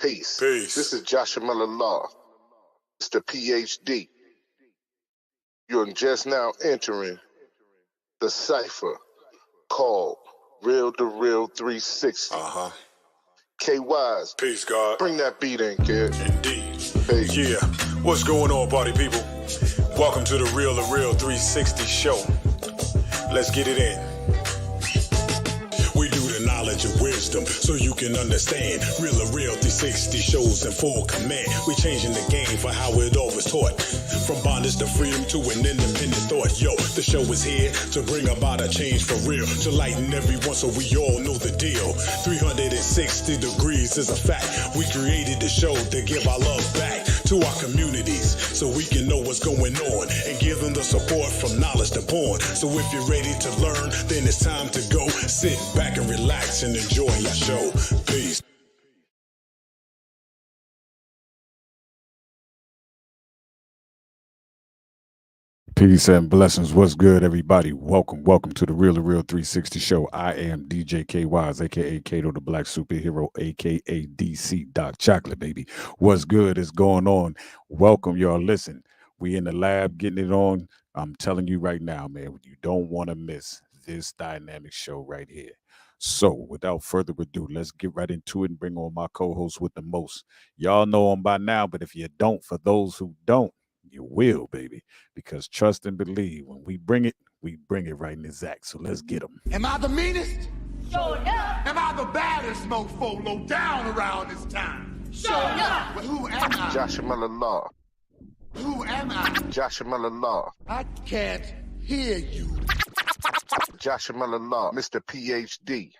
Peace. Peace. This is Joshua Miller Law, Mr. PhD. You're just now entering the cipher called Real2reel360. KYs. Peace, God. Bring that beat in, kid. Indeed. Peace. Yeah. What's going on, party people? Welcome to the Real2reel360 show. Let's get it in. We do the knowledge and wisdom so you can understand. Real2reel360 shows in full command. We changing the game for how it always taught. From bondage to freedom to an independent thought. Yo, the show is here to bring about a change for real. To lighten everyone so we all know the deal. 360 degrees is a fact. We created the show to give our love back to our communities so we can know what's going on and give them the support from knowledge to porn. So if you're ready to learn, then it's time to go. Sit back and relax and enjoy your show. Peace. Peace and blessings. What's good, everybody? Welcome to the Real2reel360 show. I am DJ KYs, aka Kato the Black Superhero, aka DC Doc Chocolate, baby. What's good is going on? Welcome, y'all. Listen, we in the lab getting it on. I'm telling you right now, man, you don't want to miss this dynamic show right here. So without further ado, let's get right into it and bring on my co-host with the most. Y'all know him by now, but if you don't, for those who don't, you will, baby, because trust and believe, when we bring it right in exact. So let's get them. Am I the meanest? Sure enough. Am I the baddest mofo low down around this time? Sure enough. Well, who am I? Joshua Miller Law. Who am I? Joshua Miller Law. I can't hear you. Joshua Miller Law, Mr. PhD.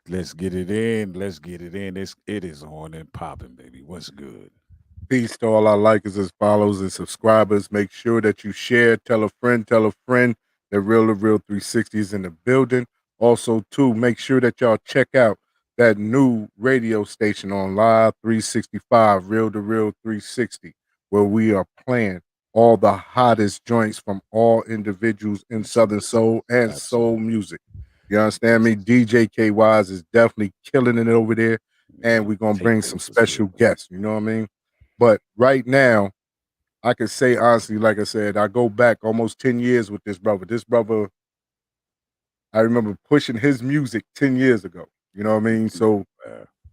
Let's get it in. Let's get it in. It is on and popping, baby. What's good? Peace to all our likers as follows and subscribers. Make sure that you share, tell a friend that Real2reel360 is in the building. Also, too, make sure that y'all check out that new radio station on Live 365, Real2reel360, where we are playing all the hottest joints from all individuals in Southern Soul and soul music. You understand me? DJ KYs is definitely killing it over there, and we're going to bring some special guests, you know what I mean? But right now, I can say honestly, like I said, I go back almost 10 years with this brother. This brother, I remember pushing his music 10 years ago, you know what I mean? So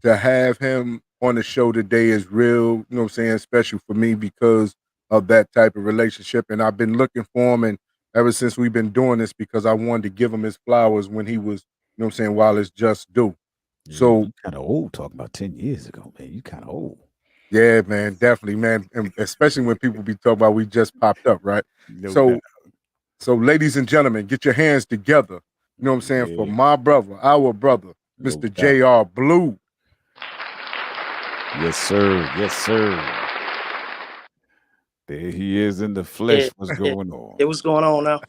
to have him on the show today is real, you know what I'm saying, special for me because of that type of relationship. And I've been looking for him, and ever since we've been doing this, because I wanted to give him his flowers when he was, you know what I'm saying, while it's just due. Yeah, so you kind of old talking about 10 years ago, man. You kind of old. Yeah, man, definitely, man. And especially when people be talking about we just popped up, right? So ladies and gentlemen, get your hands together. You know what I'm saying? For my brother, our brother, Mr. JR Blu. Yes, sir. Yes, sir. There he is in the flesh. Yeah. What's going on? What's going on now?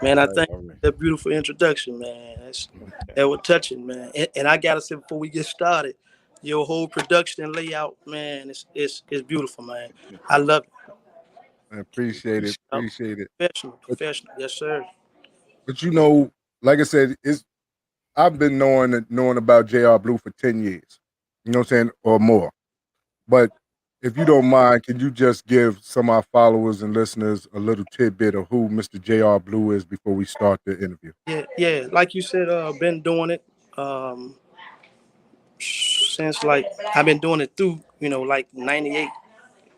Man, I think that beautiful introduction, man. That was touching, man. And I gotta say before we get started, your whole production and layout, man, it's beautiful, man. I love it. I appreciate it. Appreciate it. Professional. Yes, sir. But you know, like I said, I've been knowing about JR Blu for 10 years. You know what I'm saying? Or more. But if you don't mind, can you just give some of our followers and listeners a little tidbit of who Mr. JR Blu is before we start the interview? Yeah. Like you said, been doing it since like I've been doing it through, like 98,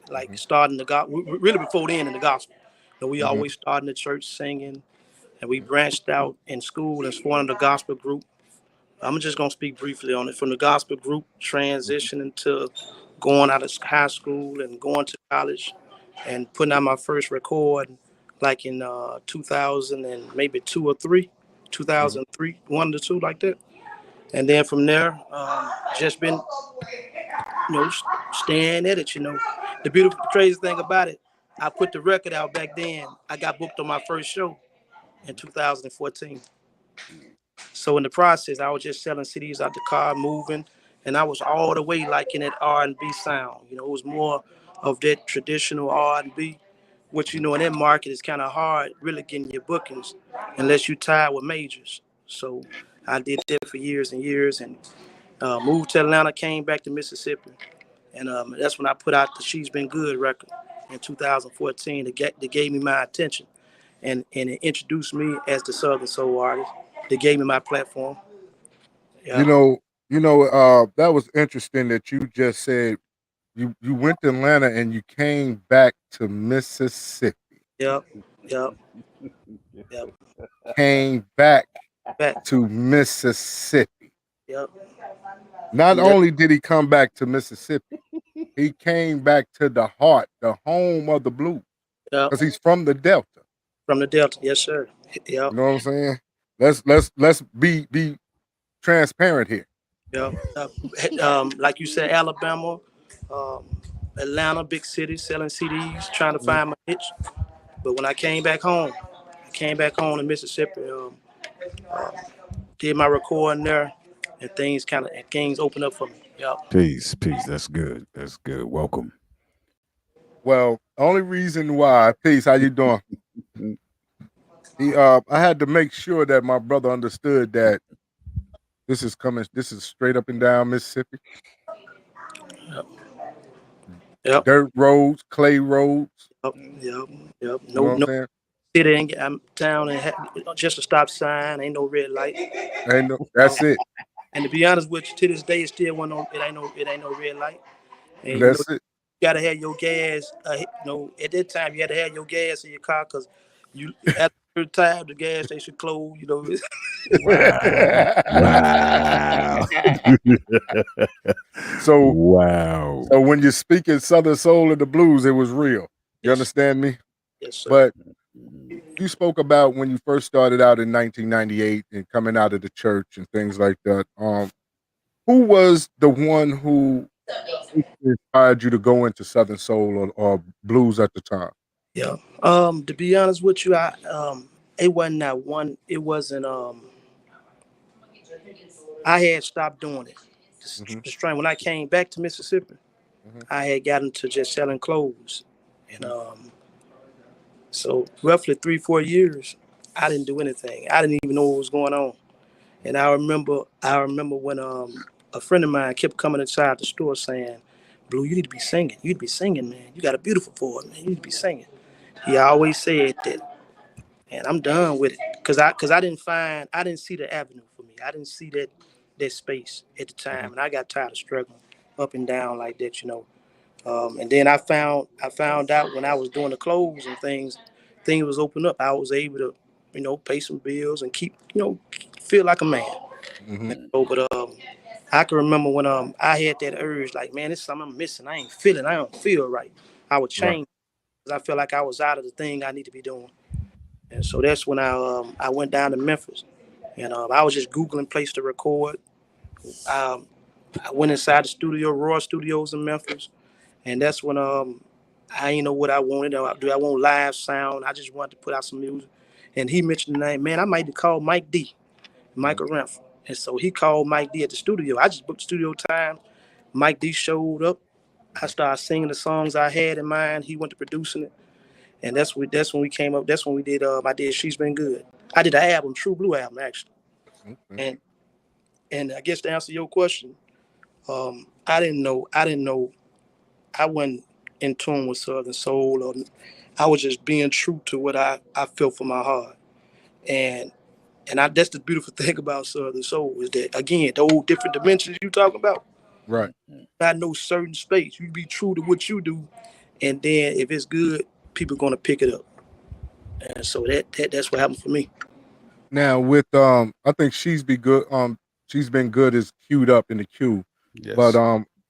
like starting the gospel, really before then in the gospel. We always started in the church singing, and we branched out in school and formed a gospel group. I'm just going to speak briefly on it. From the gospel group, transitioning to going out of high school and going to college and putting out my first record like in 2000 and maybe 2003, 1 to 2 like that. And then from there, just been, staying at it, The beautiful, crazy thing about it, I put the record out back then. I got booked on my first show in 2014. So in the process, I was just selling CDs out the car, moving, and I was all the way like in that R&B sound. It was more of that traditional R&B, which, in that market is kind of hard really getting your bookings unless you tie with majors. So I did that for years and years, and moved to Atlanta, came back to Mississippi, and that's when I put out the She's Been Good record in 2014. That gave me my attention, and it introduced me as the Southern Soul artist. They gave me my platform. Yeah. That was interesting that you just said you went to Atlanta and you came back to Mississippi. Yep. Yep. Yep. Came back Back. to Mississippi. Yep. Not only did he come back to Mississippi, he came back to the heart, the home of the blues. Yep. Because he's from the Delta. From the Delta, yes, sir. Yep. You know what I'm saying? Let's be transparent here. Yep. Like you said, Alabama, Atlanta, big city, selling CDs, trying to find my niche. But when I came back home to Mississippi, did my recording there, and things opened up for me. Yep. Peace. That's good. That's good. Welcome. Well, only reason why, peace, how you doing? I had to make sure that my brother understood that this is straight up and down Mississippi. Yep. Dirt roads, clay roads. Yep. No city ain't town and just a stop sign, ain't no red light. That's it. And to be honest with you, to this day, it still it ain't no red light. And that's it. You gotta have your gas. At that time you had to have your gas in your car because at the time the gas station closed. Wow. So when you're speaking Southern Soul and the blues, it was real. You understand me? Yes, sir. But you spoke about when you first started out in 1998 and coming out of the church and things like that. Who was the one who inspired you to go into Southern Soul or blues at the time? Yeah. To be honest with you, it wasn't that one. It wasn't. I had stopped doing it. Just trying. When I came back to Mississippi, I had gotten to just selling clothes, and so roughly 3-4 years, I didn't do anything. I didn't even know what was going on. And I remember when a friend of mine kept coming inside the store saying, "Blue, you need to be singing. You need to be singing, man. You got a beautiful voice, man. You need to be singing." He always said that, and I'm done with it because I didn't see the avenue for me. I didn't see that space at the time, and I got tired of struggling up and down like that, And then I found out when I was doing the clothes and things was open up. I was able to, pay some bills and keep, feel like a man. But I can remember when I had that urge, like, man, this is something I'm missing. I don't feel right. I would change because I felt like I was out of the thing I need to be doing. And so that's when I went down to Memphis, and I was just Googling place to record. I went inside the studio, Raw Studios in Memphis, and that's when I didn't know what I wanted. Do I want live sound? I just wanted to put out some music. And he mentioned the name, man, I might call Mike D, Michael Renfro. And so he called Mike D at the studio. I just booked studio time. Mike D showed up. I started singing the songs I had in mind. He went to producing it. And that's when we came up. That's when we did. I did She's Been Good. I did the album, True Blue album, actually. And I guess to answer your question, I didn't know. I wasn't in tune with Southern Soul, or I was just being true to what I felt from my heart. And that's the beautiful thing about Southern Soul is that, again, those different dimensions you talking about. Right. Not no certain space. You be true to what you do, and then if it's good, people gonna pick it up. And so that's what happened for me. Now with I think She's Been Good is queued up in the queue. Yes. But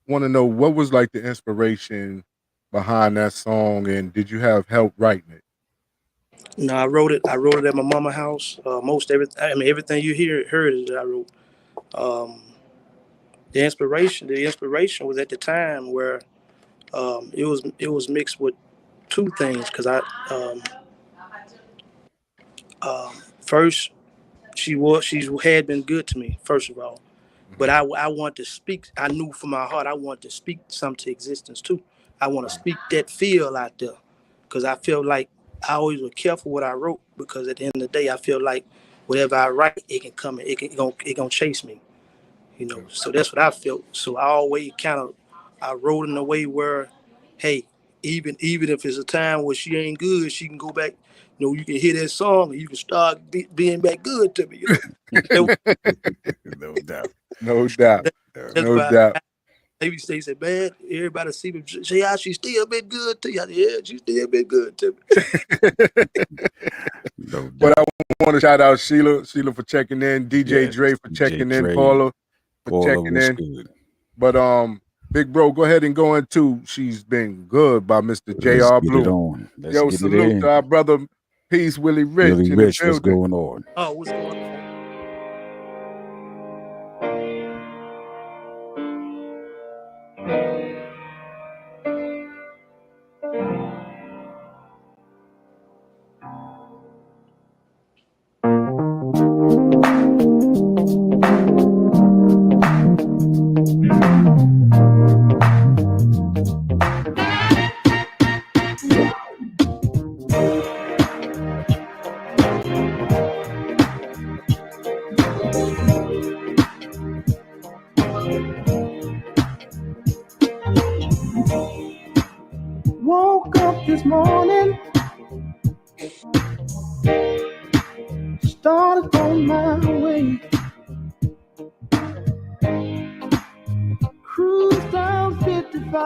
want to know what was like the inspiration behind that song, and did you have help writing it? No, I wrote it at my mama's house. Everything you heard is that I wrote. The inspiration was at the time where it was mixed with two things, because first she had been good to me, first of all, but I want to speak. I knew from my heart I want to speak something to existence too. I want to speak that feel out there, because I feel like I always was careful what I wrote, because at the end of the day I feel like whatever I write, it can come and it gonna chase me. You know, so that's what I felt. So I always I wrote in a way where, hey, even if it's a time where she ain't good, she can go back. You know, you can hear that song and you can start being back good to me. You know, No doubt. No doubt. that's No why doubt. maybe say, man, everybody see me. Say, how she still been good to you? I said, yeah, she still been good to me. No But doubt. I want to shout out Sheila for checking in, DJ Yes, Dre for DJ checking in, Dre. Paula for Paula, checking what's in. good? But big bro, go ahead and go into She's Been Good by Mr. Let's JR get Blu. it on. Let's Yo, get it salute in. to our brother Peace Willie Rich Willie in the Rich, what's building. going on? Oh, what's going on? Woke up this morning, started on my way, cruised down 55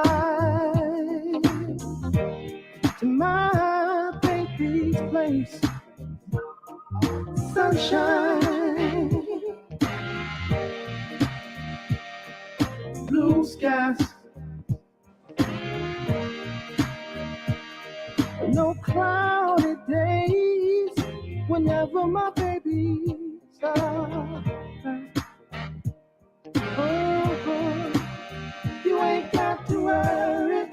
to my baby's place. Sunshine, blue skies, no cloudy days whenever my baby's around. Oh, you ain't got to worry,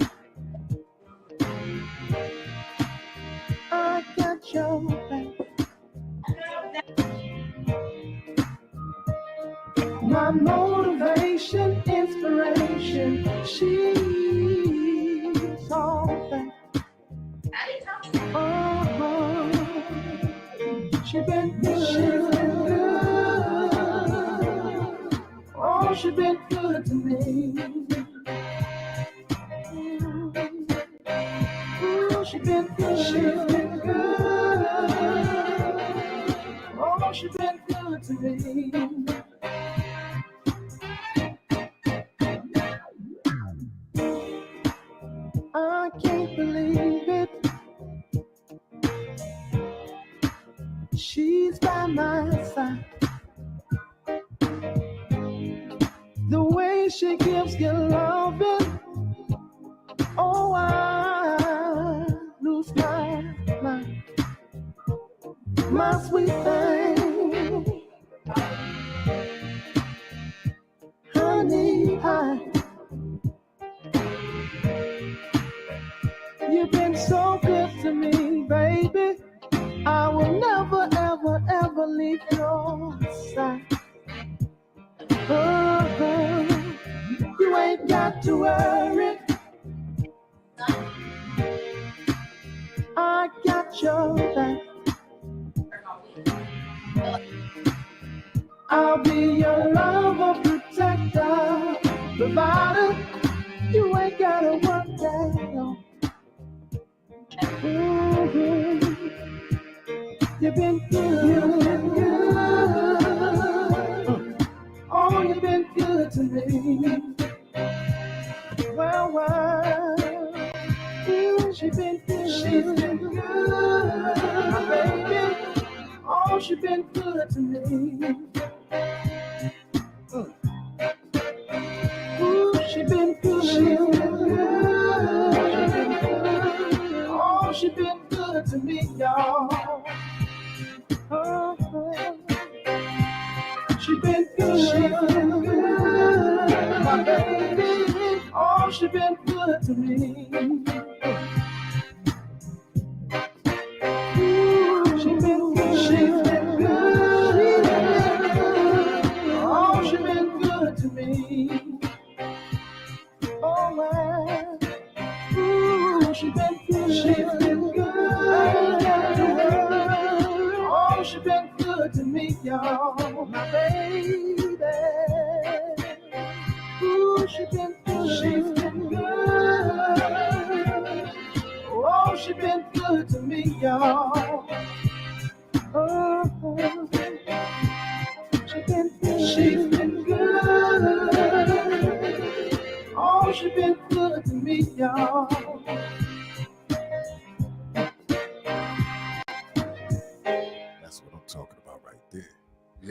I got your back. My motivation, inspiration, she's all that. Oh, she been good. Oh, she been good to me. Ooh, she been good. She's been good. Oh, she been good to me. I can't believe it. She's by my side. The way she gives you loving, oh, I lose my mind. My sweet thing, honey pie. You've been so good to me, baby. I will never, ever, ever leave your side. Oh, you ain't got to worry, I got your back. I'll be your lover, protector, provider. You ain't gotta work that long. Mm-hmm. You've been good, you've been good. Oh, you've been good to me. Well, ooh, she's been good. She's been good, my baby. Oh, she's been good to me. Ooh, she's been good. She's been good. She's been good. Oh, she's been good to me, y'all. Oh, she's been good. She's been good, my baby. Oh, she's been good to me. Ooh, she's been good. She's been good. Oh, she's been good to me. Oh, well. Ooh, she's been good. She's been good. Oh, she's been good to me,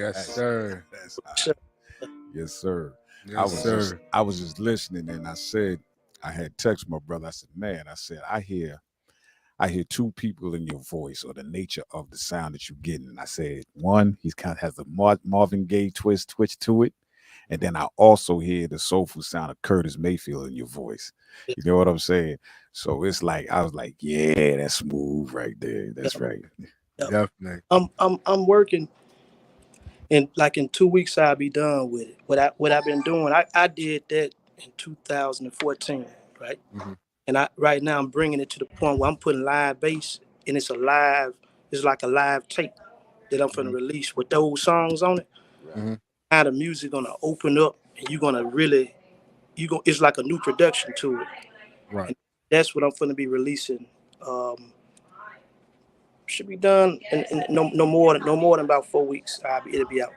Yes, sir. That's Sure. yes, sir. Yes, sir. I was just listening, and I said, I had text my brother. I said, man, I said, I hear two people in your voice or the nature of the sound that you're getting. And I said, one, he's kind of has a Marvin Gaye twitch to it. And then I also hear the soulful sound of Curtis Mayfield in your voice. You know what I'm saying? So it's like, I was like, yeah, that's smooth right there. That's right. Definitely. I'm working, and like in 2 weeks I'll be done with it. What I've been doing, I did that in 2014, right? Mm-hmm. And right now I'm bringing it to the point where I'm putting live bass, and it's like a live tape that I'm going to release with those songs on it. Mm-hmm. How the music gonna open up, and you're gonna really, it's like a new production to it. Right. And that's what I'm going to be releasing. Should be done in no more than about 4 weeks. It'll be out.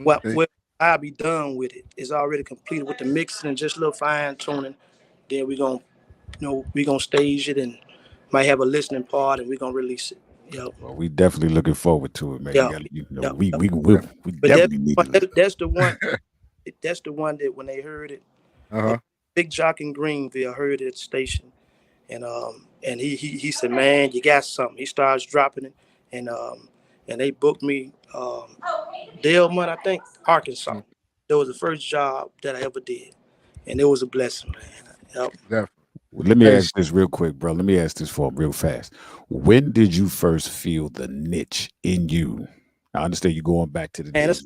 Okay. Well, I'll be done with it. It's already completed with the mixing and just a little fine tuning. Then we gonna stage it and might have a listening part, and we're gonna release it. Yep. Well, we definitely looking forward to it, man. Yeah. We But definitely need it. that's the one. That's the one that when they heard it, Big Jock in Greenville heard it at the station, and he said, man, you got something. He starts dropping it, and they booked me Delmont, I think, Arkansas. That was the first job that I ever did, and it was a blessing, man. Yep. Definitely. Well, let me ask this real quick, bro. Let me ask this for real fast. When did you first feel the niche in you? I understand you going back to the days.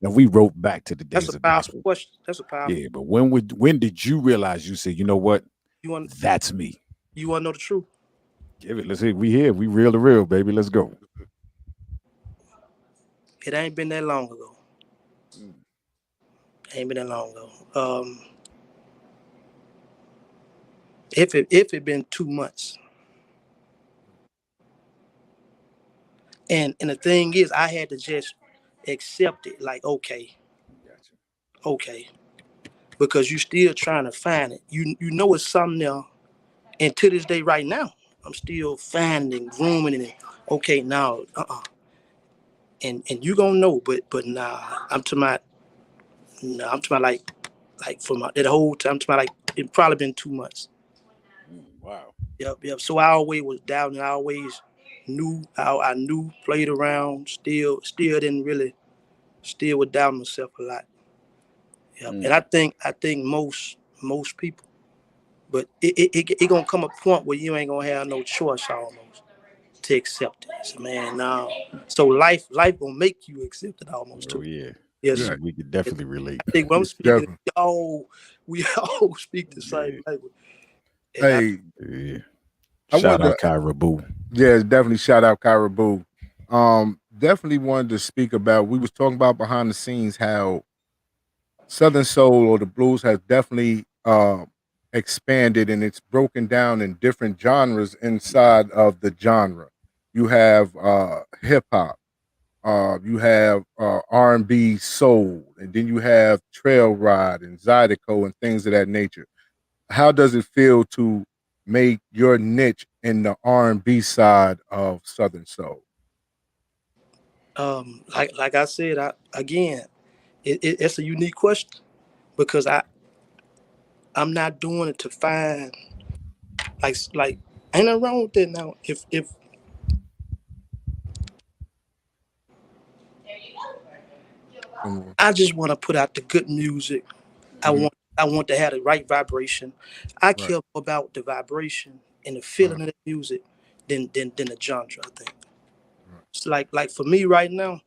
And we wrote back to the days of gospel. That's a powerful. Yeah, but when did you realize you said, you know what? That's me. You want to know the truth? Give it. Let's see. We here. We real to real, baby. Let's go. It ain't been that long ago. If it been 2 months. And the thing is, I had to just accept it. Like, okay, because you still trying to find it. You know it's something there, and to this day, right now, I'm still finding, grooming it. Okay, now, and you gonna know, but nah, I'm talking about like for that whole time. I'm talking about like it probably been 2 months. Wow. Yep. So I always was doubting. I always knew how I knew, played around, still didn't really, still would doubt myself a lot. Yep. And I think most people, but it gonna come a point where you ain't gonna have no choice almost to accept it. So, man, now, so life gonna make you accept it almost too. Oh yeah. Yes, yeah, we could definitely relate. I think when I'm speaking, we all speak the same language. Hey, shout out Kyra Boo. Yeah, definitely shout out Kyra Boo. Definitely wanted to speak about. We was talking about behind the scenes how Southern Soul or the blues has definitely expanded, and it's broken down in different genres inside of the genre. You have hip hop, you have R&B soul, and then you have trail ride and Zydeco and things of that nature. How does it feel to make your niche in the R&B side of Southern Soul? Like I said, it's a unique question because I'm not doing it to find like ain't nothing wrong with that now. If I just want to put out the good music, I want to have the right vibration. I care more about the vibration and the feeling of the music than the genre, I think. It's like for me right now,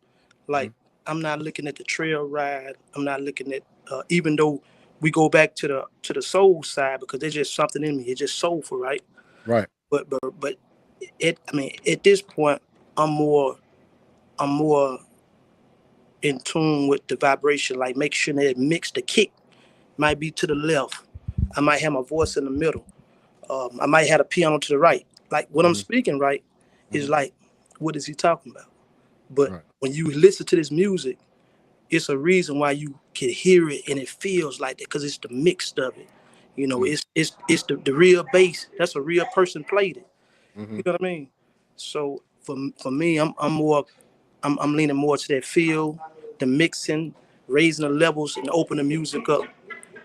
like I'm not looking at the trail ride. I'm not looking at even though we go back to the soul side because there's just something in me. It's just soulful, right? Right. But at this point, I'm more in tune with the vibration, like make sure that it mix. The kick might be to the left. I might have my voice in the middle. I might have a piano to the right. Like when I'm speaking right is like, what is he talking about? But when you listen to this music, it's a reason why you can hear it and it feels like that because it's the mix of it. You know, it's the real bass. That's a real person played it. You know what I mean? So for me, I'm more I'm leaning more to that feel, the mixing, raising the levels, and opening the music up.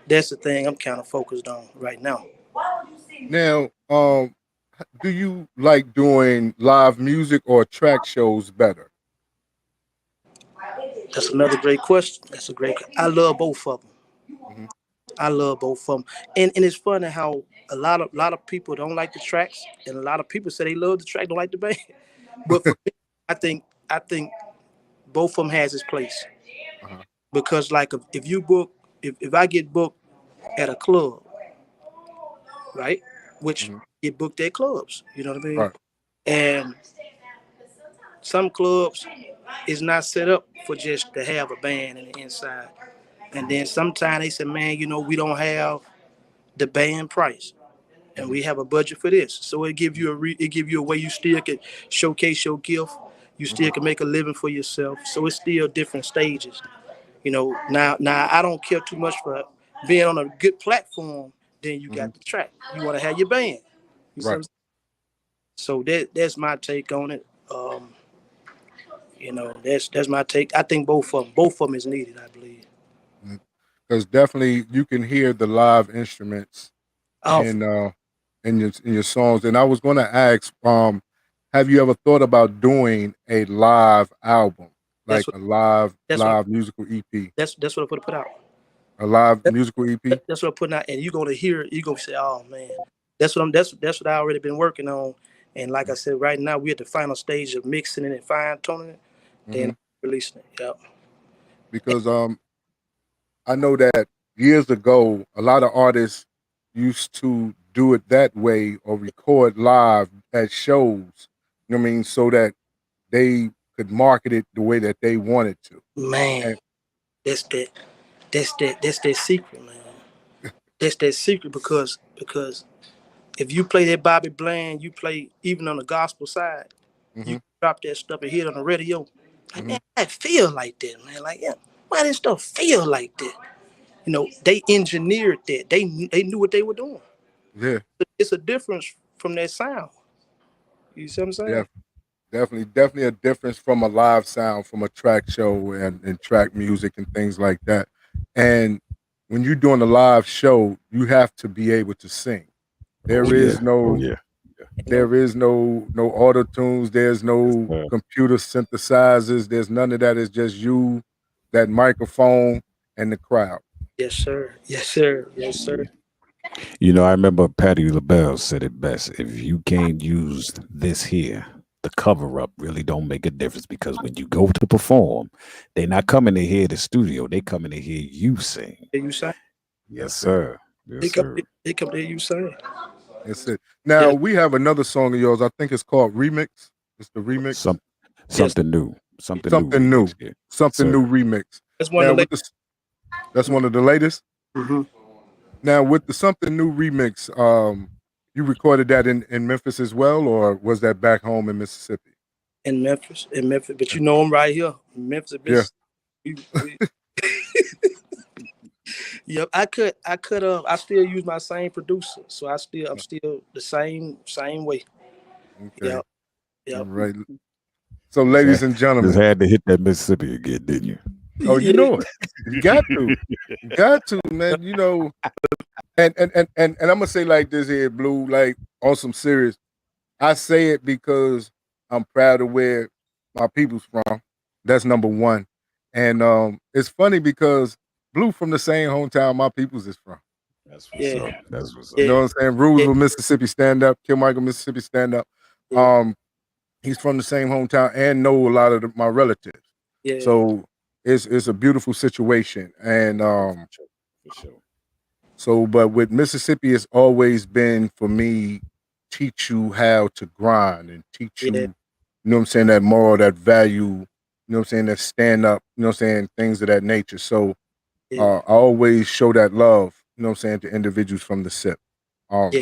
That's the thing I'm kind of focused on right now. Now, do you like doing live music or track shows better? That's another great question. I love both of them. Hmm. I love both of them. And it's funny how a lot of people don't like the tracks, and a lot of people say they love the track, don't like the band. But for me, I think both of them has its place. Uh-huh. Because like if you book if I get booked at a club, right? Which Hmm. get booked at clubs, you know what I mean? Right. And some clubs is not set up for just to have a band in the inside. And then sometimes they say, man, we don't have the band price, and Hmm. we have a budget for this. So it give you a way you still can showcase your gift. You Hmm. still can make a living for yourself. So it's still different stages. Now I don't care too much for being on a good platform. Then you Hmm. got the track. You want to have your band. You see what Right. I'm saying? So that's my take on it. That's my take. I think both of them is needed, I believe. Because definitely you can hear the live instruments Oh, in your songs. And I was going to ask, have you ever thought about doing a live album, that's like what a live that's what live musical EP, that's what I put out. a live musical EP? That's what I'm putting out, and you're gonna hear it. You're gonna say, "Oh man, that's what I already been working on." And like I said, right now we're at the final stage of mixing it and fine tuning it. Then Hmm. releasing it. Yep. Because I know that years ago, a lot of artists used to do it that way or record live at shows. You know what I mean, so that they could market it the way that they wanted to. Man, And that's that. That's that secret, man. That's that secret because if you play that Bobby Bland, you play even on the gospel side, you hmm drop that stuff and hear it on the radio. Like, hmm man, I feel like that, man. Like, yeah, why this stuff feel like that? They engineered that. They knew what they were doing. yeah, It's a difference from that sound. You see what I'm saying? yeah, definitely a difference from a live sound from a track show and track music and things like that. And when you're doing a live show, you have to be able to sing. Oh There yeah. is Oh no yeah. You know, no auto tunes. There's no Uh, computer synthesizers. There's none of that. It's just you, that microphone, and the crowd. yes, sir. Yes, sir. Yes, sir. I remember Patti LaBelle said it best. If you can't use this here, the cover up really don't make a difference because when you go to perform, they're not coming to hear the studio. They coming to hear you sing. Hear you say? Yes, sir. Yes, They come. sir. They come to hear you say. That's it. Now Yes, we have another song of yours. I think it's called Remix. It's the remix. Some yes. something new. Something new Something new. remix here. Something new Sir. remix. That's one Now of the with this, that's one of the latest. ladies. Now with the something new remix, you recorded that in Memphis as well, or was that back home in Mississippi? In Memphis. But I'm right here, Memphis, Yeah. Mississippi. Yep, I still use my same producer, so I'm still the same way. Okay. Yep, All yep. right. So, Just ladies had, and just gentlemen, had to hit that Mississippi again, didn't you? oh, you Yeah, know it. You got to. You got to, man. And I'm gonna say like this here, Blue, like on some serious. I say it because I'm proud of where my people's from. That's number one. And it's funny because Blue from the same hometown my people's is from. That's what's yeah, up. That's what's You up. know yeah, what I'm saying? yeah, Rulesville, Mississippi, stand up. Kilmichael, Mississippi, stand up. yeah, Um, he's from the same hometown and know a lot of my relatives. yeah, So it's a beautiful situation. And For sure. For sure. so, but with Mississippi, it's always been for me teach you how to grind and teach you, yeah, you know what I'm saying, that moral, that value, you know what I'm saying, that stand up, you know what I'm saying, things of that nature. So yeah, I always show that love, you know what I'm saying, to individuals from the SIP. yeah,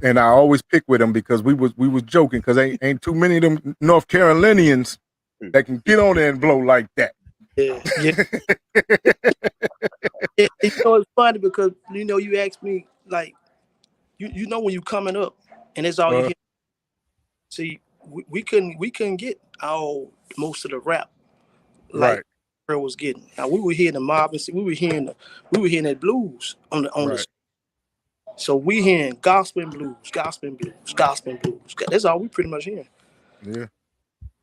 And I always pick with them because we was joking because ain't too many of them North Carolinians that can get on there and blow like that. yeah, yeah. It's funny because you asked me like you know when you coming up and it's all you uh, hear. See, we couldn't get most of the rap like Right. Earl was getting. Now we were hearing the mob and we were hearing that blues on the. So we hearing gospel and blues. That's all we pretty much hearing. Yeah,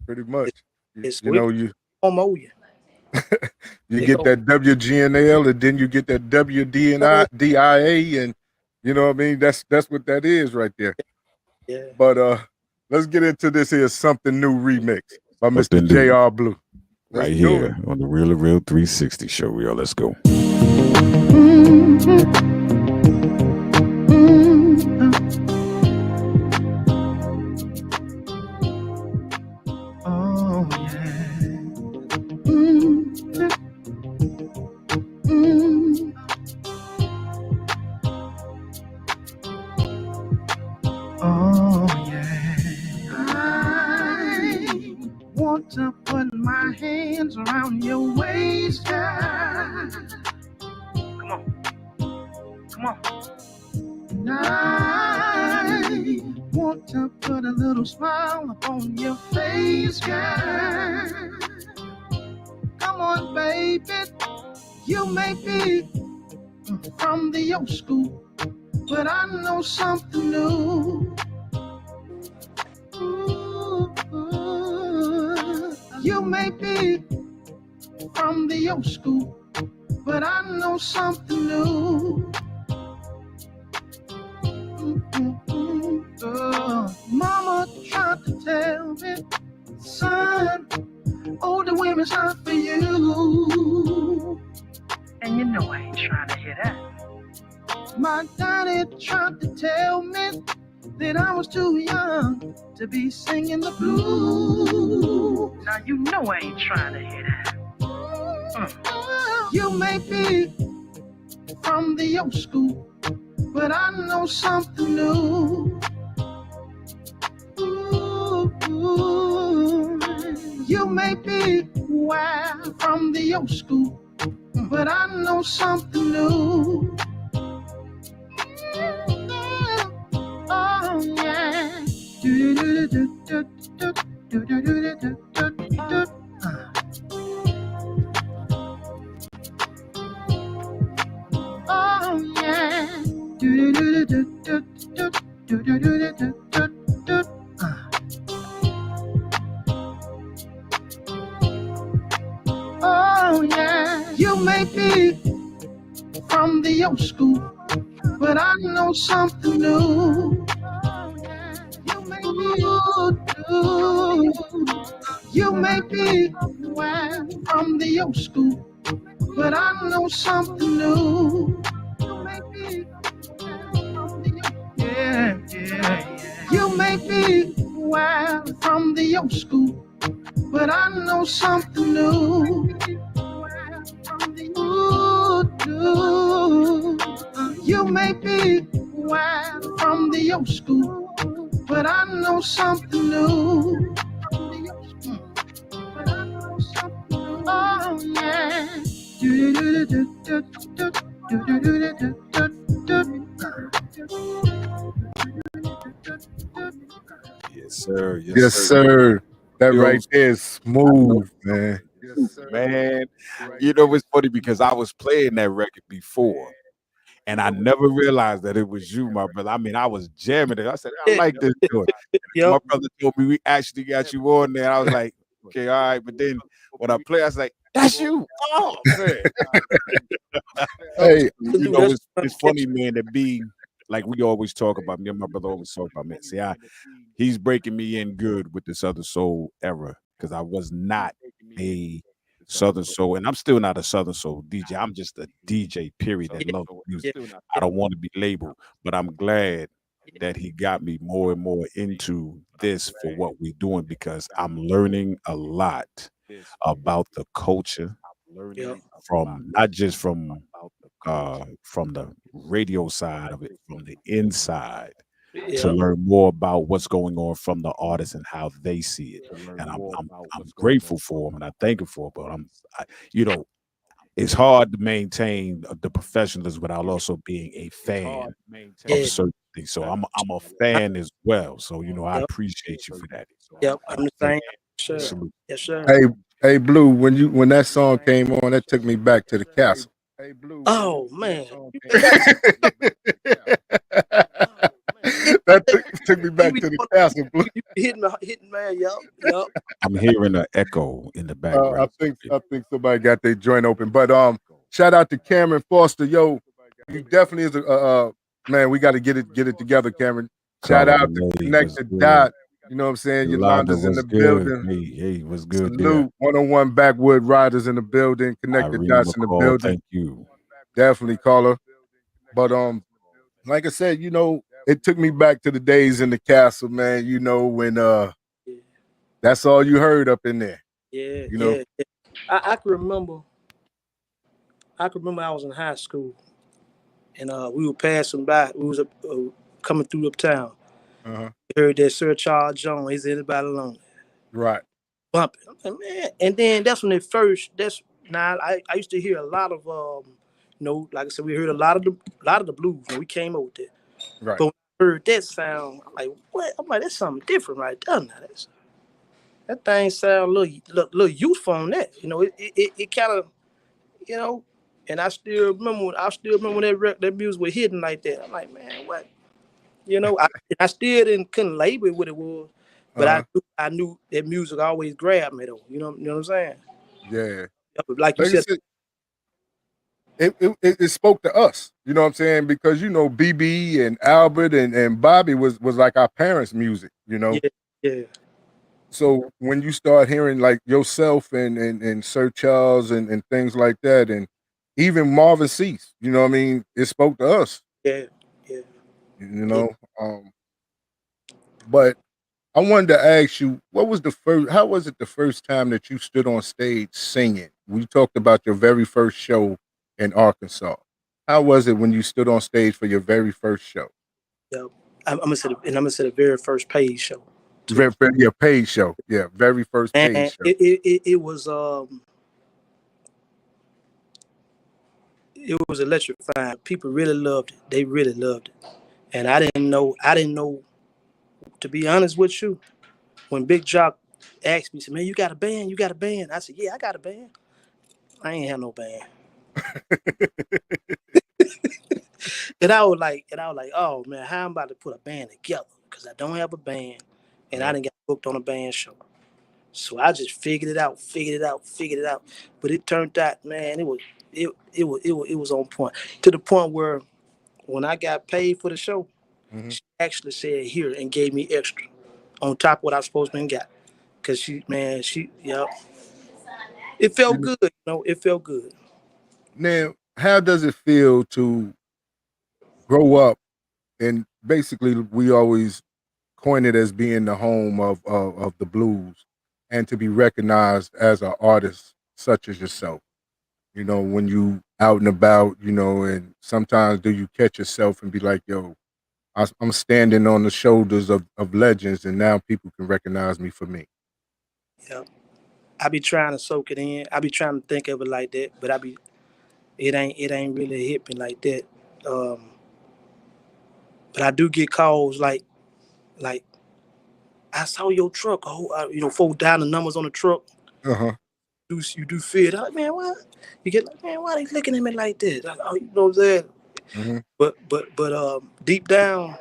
pretty much. It's You know, you you. you get that WGNL and then you get that WDIA, and you know what I mean? That's what that is right there. Yeah. But let's get into this here Something New remix by Mr. JR Blu. Right here on the Real 360 show, y'all. Let's go. Oh yeah. Oh yeah. I want to put my hands around your waist. Come on. And I want to put a little smile upon your face, girl. Come on, baby. You may be from the old school, but I know something new. Ooh, you may be from the old school, but I know something new. Mama tried to tell me, son, older women's not for you. And you know I ain't trying to hear that. My daddy tried to tell me that I was too young to be singing the blues. Now you know I ain't trying to hear that. You may be from the old school, but I know something new. Ooh, you may be wild from the old school, but I know something new. Oh yeah. Oh yeah. Oh yeah. You may be from the old school, but I know something new. You may be you may be from the old school, but I know something new. You may be from the yeah. You may be from the old school, but I know something new. You may be from the old school, but I know something new. Oh yeah. Yes, sir. Yes, sir. That right there is smooth, man. Man, you know, it's funny because I was playing that record before and I never realized that it was you, my brother. I mean, I was jamming it. I said, I like this joint. My brother told me we actually got you on there. I was like, okay, all right. But then when I play, I was like, that's you. Oh, man. Hey, you know, it's funny, man, to be like we always talk about. Me and my brother always talk about, man. See, he's breaking me in good with the Southern Soul era because I was not a Southern Soul, and I'm still not a Southern Soul DJ. I'm just a DJ, period, that loves music. I don't want to be labeled, but I'm glad that he got me more and more into this for what we're doing because I'm learning a lot about the culture from not just from the radio side of it, from the inside. To learn more about what's going on from the artists and how they see it, and I'm grateful for them and I thank him for it. But you know, it's hard to maintain the professionalism without also being a fan of certain So I'm a fan as well. So I Yep. appreciate you for that. Yep. I'm the same. Sure. Salute. Yes, sir. Hey, Blue, when that song came on, that took me back to the castle. Oh man. That took me back to the castle, Blue. You hitting man. Yep. I'm hearing an echo in the background. I think somebody got their joint open. But shout out to Cameron Foster. Yo, you definitely is a man. We got to get it together, Cameron. Shout out to Connected Dot. You know what I'm saying? Yolanda's in the building. Hey, what's good? Salute 101 Backwood Riders in the building. Connected Dots in the building. Thank you. Definitely call her. But like I said, it took me back to the days in the castle, man. When that's all you heard up in there. Yeah. Yeah. I can remember. I was in high school, and we were passing by. We was coming through uptown. Uh-huh. Heard that Sir Charles Jones. Is anybody alone? Right. Bumping. I'm like, man. And then that's when I used to hear a lot of like I said, we heard a lot of the blues when we came over there. Right. But when I heard that sound, I'm like, what? I'm like, that's something different right there. Now that thing sound a little youthful on that. It kind of, and I still remember when that music was hitting like that. I'm like, man, what? I still couldn't label what it was, but I knew that music always grabbed me though. You know what I'm saying? Yeah. Like you said, it spoke to us. You know what I'm saying? Because BB and Albert and Bobby was like our parents' music. Yeah. So when you start hearing like yourself and Sir Charles and things like that, and even Marvin Cease, it spoke to us. Yeah. But I wanted to ask you, how was it the first time that you stood on stage singing? We talked about your very first show in Arkansas. How was it when you stood on stage for your very first show? Yeah, I'm gonna say the very first paid show. Your paid show, yeah, very first paid show. It was electrifying. People really loved it. They really loved it, and I didn't know. To be honest with you, when Big Jock asked me, said, "Man, you got a band? You got a band?" I said, "Yeah, I got a band. I ain't have no band." And I was like, oh man, how I'm about to put a band together? Because I don't have a band, and I didn't get booked on a band show. So I just figured it out. But it turned out, man, it was on point. To the point where when I got paid for the show, she actually said here and gave me extra on top of what I was supposed to get. Cause it felt good. It felt good. Now, how does it feel to grow up, and basically we always coin it as being the home of the blues, and to be recognized as an artist such as yourself? When you out and about, and sometimes do you catch yourself and be like, yo, I'm standing on the shoulders of legends, and now people can recognize me for me. Yeah. I be trying to soak it in. I be trying to think of it like that, but it ain't really hit me like that. But I do get calls like I saw your truck. Fold down the numbers on the truck. You do feel it. I'm like, man, what? You get like, man, why they looking at me like this? Like, oh, you know what I'm saying? But deep down,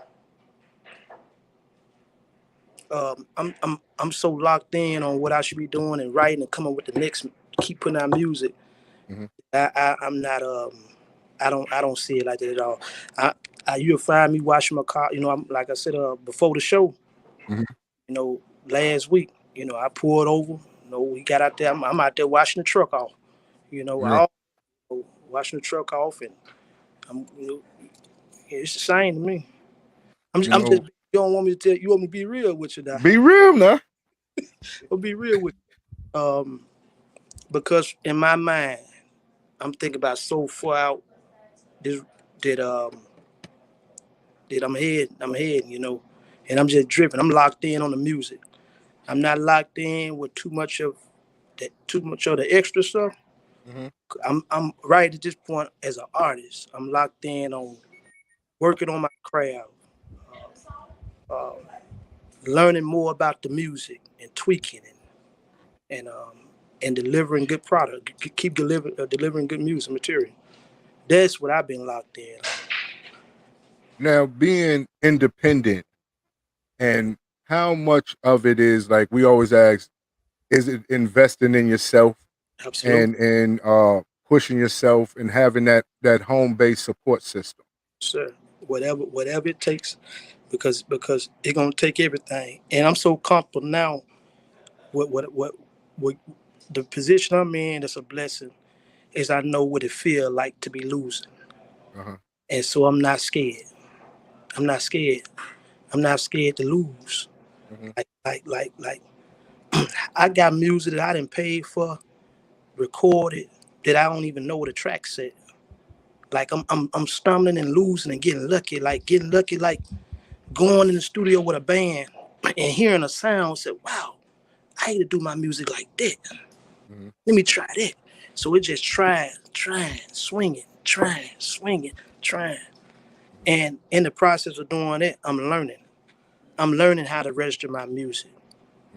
I'm so locked in on what I should be doing and writing and coming with the next. Keep putting out music. I'm not. I don't see it like that at all. You'll find me washing my car. I'm like I said before the show. Last week, I pulled over. We got out there. I'm out there washing the truck off. I washing the truck off, and I'm. It's the same to me. I'm just. You don't want me to tell you. Want me to be real with you now? Be real now. I'll be real with you. Because in my mind, I'm thinking about so far out. That I'm heading, and I'm just driven. I'm locked in on the music. I'm not locked in with too much of the extra stuff. I'm right at this point as an artist. I'm locked in on working on my craft, learning more about the music and tweaking and delivering good product. Keep delivering good music material. That's what I've been locked in. Now, being independent, and how much of it is like we always ask, is it investing in yourself Absolutely. and pushing yourself and having that home based support system? Sir, whatever it takes, because it's gonna take everything. And I'm so comfortable now with the position I'm in. That's a blessing. Is I know what it feel like to be losing, Uh-huh. and so I'm not scared. I'm not scared. I'm not scared to lose. Mm-hmm. Like I got music that I didn't pay for, recorded, that I don't even know what the track said. Like I'm stumbling and losing and getting lucky, like going in the studio with a band and hearing a sound, said, wow, I need to do my music like that. Mm-hmm. Let me try that. So it just trying, swinging. And in the process of doing that, I'm learning. I'm learning how to register my music.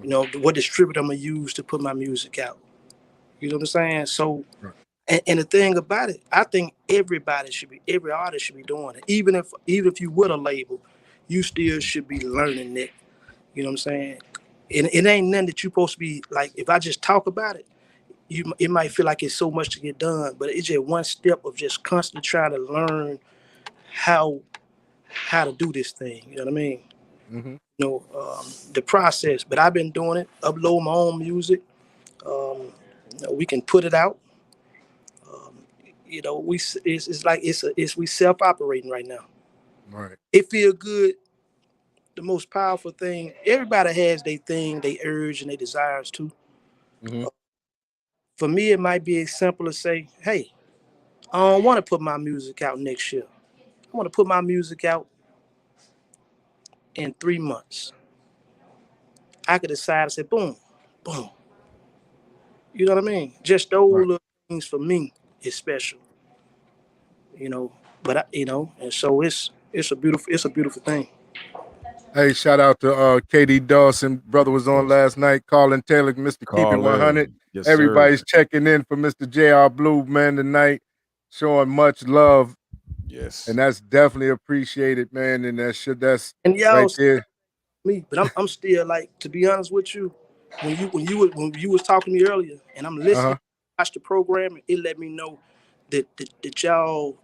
You know, what distributor I'm gonna use to put my music out. You know what I'm saying? So, Right. and the thing about it, I think every artist should be doing it. Even if you with a label, you still should be learning it. You know what I'm saying? And it ain't nothing that you supposed to be like. If I just talk about it, it might feel like it's so much to get done, but it's just one step of just constantly trying to learn how to do this thing. You know what I mean? Mm-hmm. You know, the process. But I've been doing it. Upload my own music. We can put it out. You know, we self-operating right now. Right. It feel good. The most powerful thing. Everybody has their thing, they urge and their desires too. Mm-hmm. For me, it might be as simple as say, "Hey, I don't want to put my music out next year. I want to put my music out in 3 months." I could decide to say, "Boom, boom." You know what I mean? Just those Right. little things for me is special. You know, but and so it's a beautiful thing. Hey, shout out to KD Dawson. Brother was on last night. Colin Taylor, Mr. Keep It 100. Colin. Yes, Everybody's sir. checking in for Mr. JR Blu, man, tonight, showing much love. Yes. And that's definitely appreciated, man. And that's And y'all right there. me, but I'm still like, to be honest with you, when you was talking to me earlier, and I'm listening, Uh-huh. watch the program, and it let me know that y'all,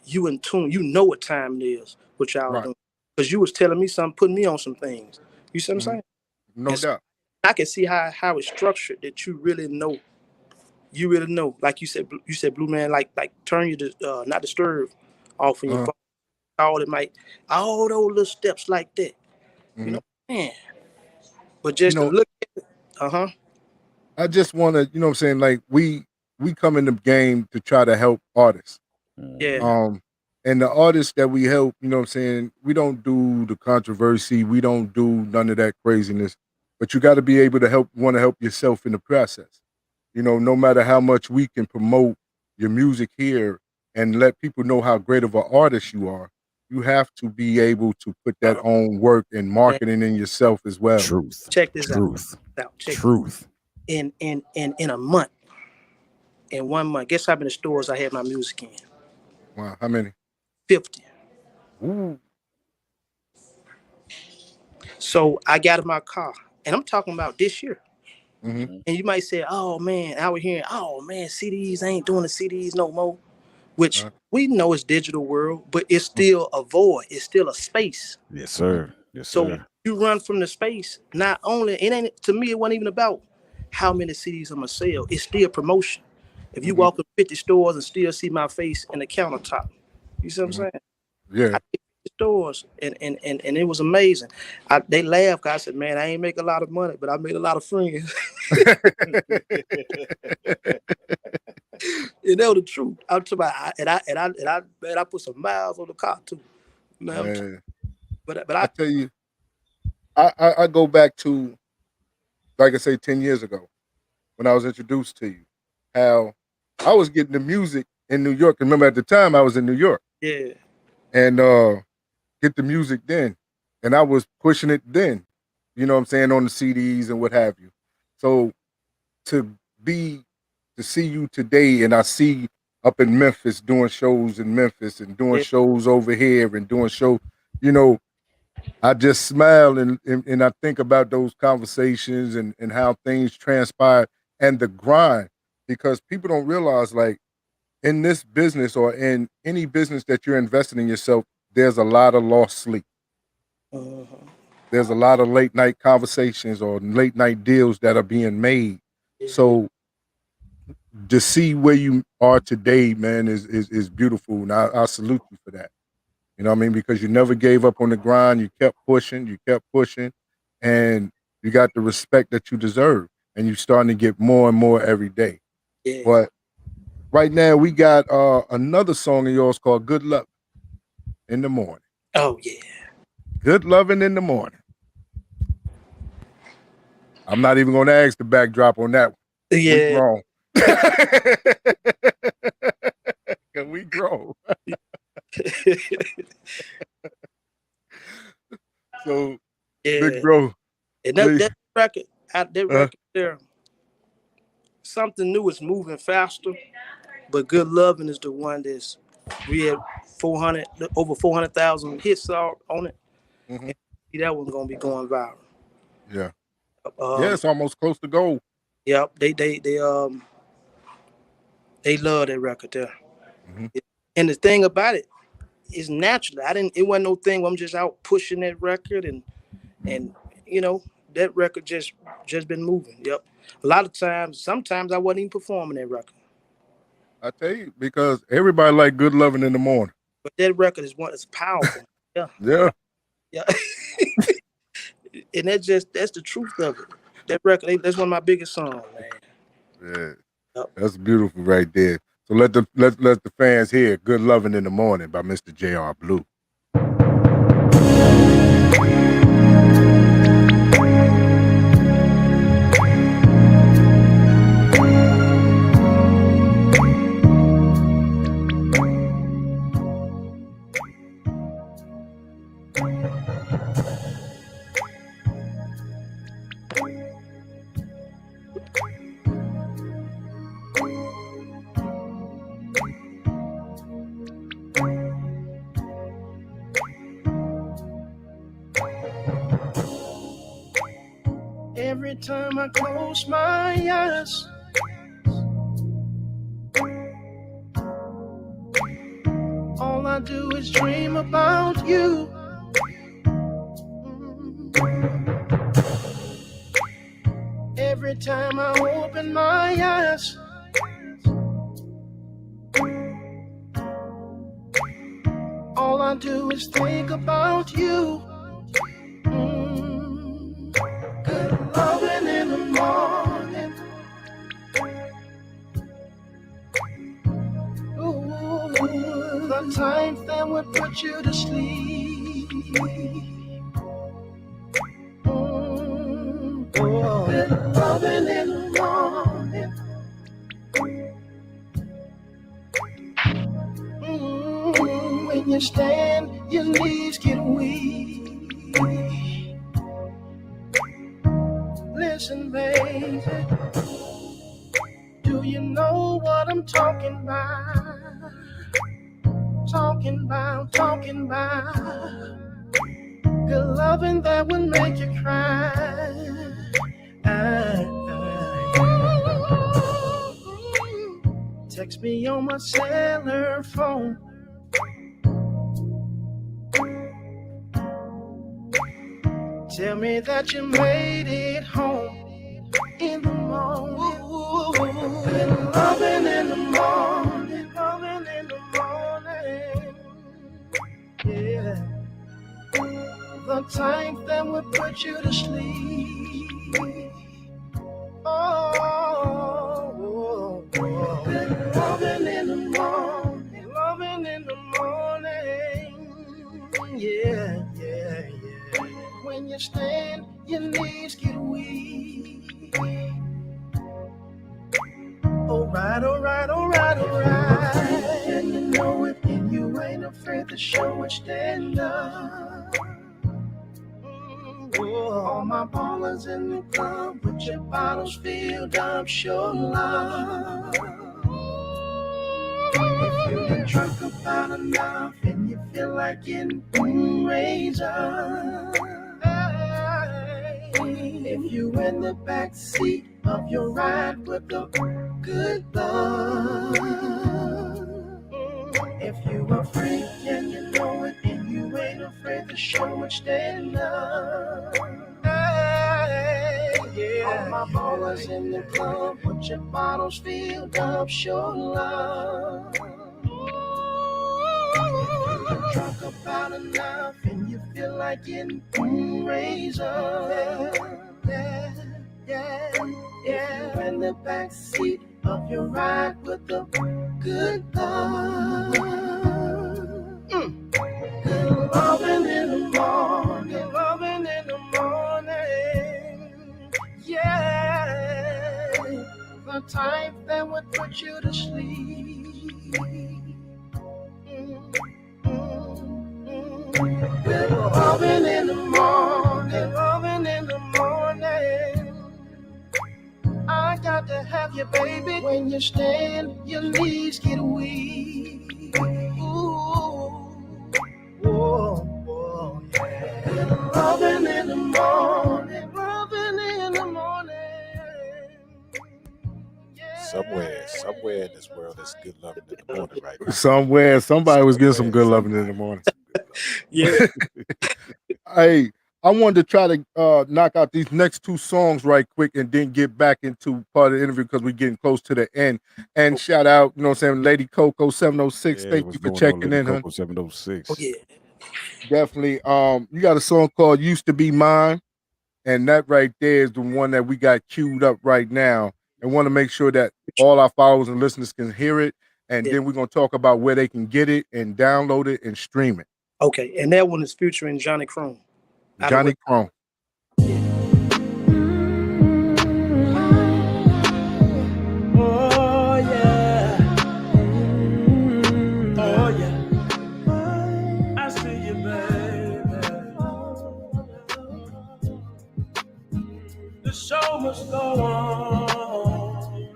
you in tune, you know what time it is, what y'all Right. doing, because you was telling me something, putting me on some things. You see what I'm Mm-hmm. saying? No And so doubt. I can see how it's structured, that you really know. You really know, like you said, Blue Man, like turn you to not disturb off in your Uh-huh. phone. All those little steps like that. You Mm-hmm. know, man. But You just to know, look at it, I just want to, you know what I'm saying? Like we come in the game to try to help artists. yeah. Um, and the artists that we help, you know what I'm saying, we don't do the controversy, we don't do none of that craziness. But you got to be able to want to help yourself in the process. You know, no matter how much we can promote your music here and let people know how great of an artist you are, you have to be able to put that own work and Man, marketing in yourself as well. Truth. check this out. Truth. Check Truth. in a month. In 1 month, guess how many stores I had my music in? Wow, how many? 50. Ooh. So I got in my car, and I'm talking about this year. Mm-hmm. And you might say, "Oh man," I was hearing, "Oh man, CDs ain't doing the CDs no more," which Uh, we know is digital world, but it's still a void. It's still a space. Yes, sir. Yes, So sir. you run from the space. Not only it ain't to me, it wasn't even about how many CDs I'm gonna sell. It's still promotion. If you mm-hmm. walk in 50 stores and still see my face in the countertop, you see what I'm Mm-hmm. saying? Yeah. I did 50 stores and it was amazing. They laughed. I said, "Man, I ain't make a lot of money, but I made a lot of friends." You know the truth. I'm talking about, and I put some miles on the car too. You know what I'm talking, Man, but I tell you, I go back to, like I say, 10 years ago when I was introduced to you, how I was getting the music in New York. Remember at the time I was in New York yeah, and get the music then. and I was pushing it then, you know what I'm saying, on the CDs and what have you. So to see you today, and I see up in Memphis doing shows in Memphis and doing shows over here and doing shows, you know, I just smile and I think about those conversations and how things transpired and the grind, because people don't realize, like, in this business or in any business that you're investing in yourself, there's a lot of lost sleep. There's a lot of late night conversations or late night deals that are being made. So to see where you are today, man, is beautiful. And I salute you for that. You know what I mean? Because you never gave up on the grind. You kept pushing, and you got the respect that you deserve. And you're starting to get more and more every day. Yeah. But right now we got another song of yours called Good Luck in the Morning. Oh, yeah. Good Loving in the Morning. I'm not even going to ask the backdrop on that one. Yeah. We grown. We grown. So, big bro. And that record, there, something new is moving faster, but Good Loving is the one that's, we had over 400,000 hits on it. Mm-hmm. And that one's gonna be going viral. Yeah. Yeah, it's almost close to gold. Yep. They love that record there. Mm-hmm. And the thing about it is, naturally, it wasn't no thing where I'm just out pushing that record and you know, that record just been moving. Yep. A lot of times, sometimes I wasn't even performing that record. I tell you, because everybody like Good Loving in the Morning. But that record is powerful. Yeah. Yeah. Yeah. And that's the truth of it. That record, that's one of my biggest songs, man. Yeah. Yep. That's beautiful right there. So let the fans hear Good Loving in the Morning by Mr. JR Blu. Every time I close my eyes, all I do is dream about you. Every time I open my eyes, all I do is think about you. Good loving in the morning. Ooh, the times that would put you to sleep. Good loving in the morning. When you stand, your knees get weak. Listen, baby, do you know what I'm talking about? Talking about good loving that would make you cry. Text me on my cellular phone. Tell me that you made it home in the morning. Good loving in the morning. Loving in the morning. Yeah. The time that would put you to sleep. Oh. Good loving in the morning. Loving in the morning. Yeah. When you stand, your knees get weak. Alright. And you know it, and you ain't afraid to show it, stand up. my ballers in the club with your bottles filled up, show love. If you been drunk about enough and you feel like getting raise up. If you in the back seat of your ride with the good love. If you a freak and you know it and you ain't afraid to show it, stand up. All my ballers in the club with your bottles filled up, show love. You're drunk about enough and you feel like getting raise up. Yeah. If you in the back seat of your ride with the good love. Good loving in the morning, loving in the morning. Yeah, the type that would put you to sleep. Good loving in the morning, loving in the morning. I got to have you, baby. When you stand, your knees get weak. Ooh, whoa, yeah. Loving in the morning, loving in the morning. Yeah. Somewhere in this world, there's good loving in the morning right now. Somewhere, somebody was getting some good loving in the morning. Yeah. Hey, I wanted to try to knock out these next two songs right quick and then get back into part of the interview because we're getting close to the end. And shout out, you know what I'm saying, Lady Coco 706. Yeah, thank what's you for going on, checking Lady in, Coco huh? 706. Oh, yeah. Definitely. You got a song called Used to Be Mine, and that right there is the one that we got queued up right now. And want to make sure that all our followers and listeners can hear it. And then we're going to talk about where they can get it and download it and stream it. Okay, and that one is featuring Johnny Crone. Johnny Crone. Oh yeah. Oh yeah. I see you, baby. The show must go on.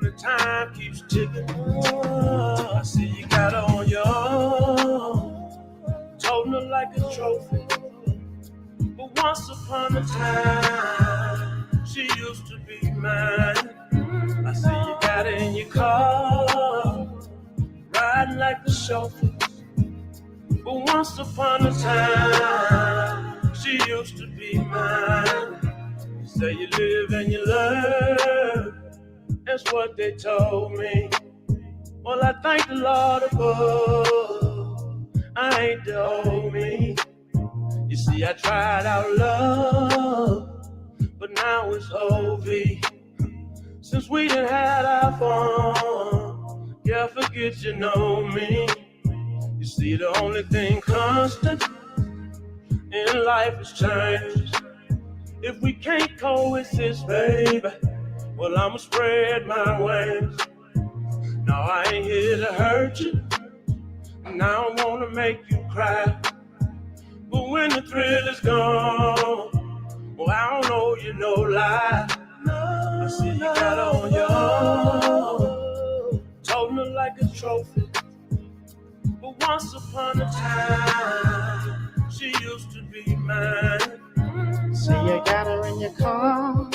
The time keeps ticking. I see you got on your own, toting her like a trophy. But once upon a time, she used to be mine. I see you got in your car, riding like a chauffeur. But once upon a time, she used to be mine. You say you live and you learn, that's what they told me. Well, I thank the Lord above, I ain't the old me. You see, I tried out love, but now it's over. Since we done had our fun, yeah, forget you know me. You see, the only thing constant in life is change. If we can't coexist, baby, well, I'ma spread my wings. No, I ain't here to hurt you, and I don't wanna make you cry. But when the thrill is gone, well, I don't know you no lie. I see you got on your own, toting her like a trophy. But once upon a time, she used to be mine. See you got her in your car,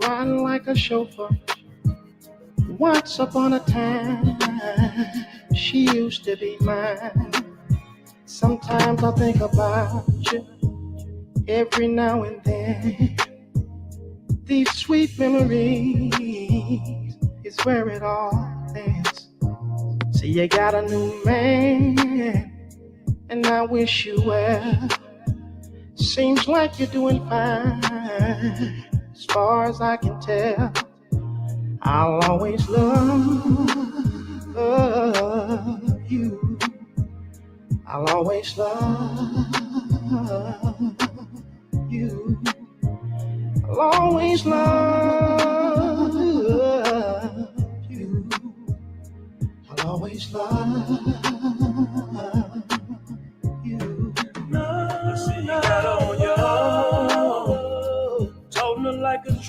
riding like a chauffeur. Once upon a time, she used to be mine. Sometimes I think about you every now and then. These sweet memories is where it all ends. See, you got a new man, and I wish you well. Seems like you're doing fine, as far as I can tell. I'll always love you. I'll always love you. I'll always love you. I'll always love you. I see you got on your own,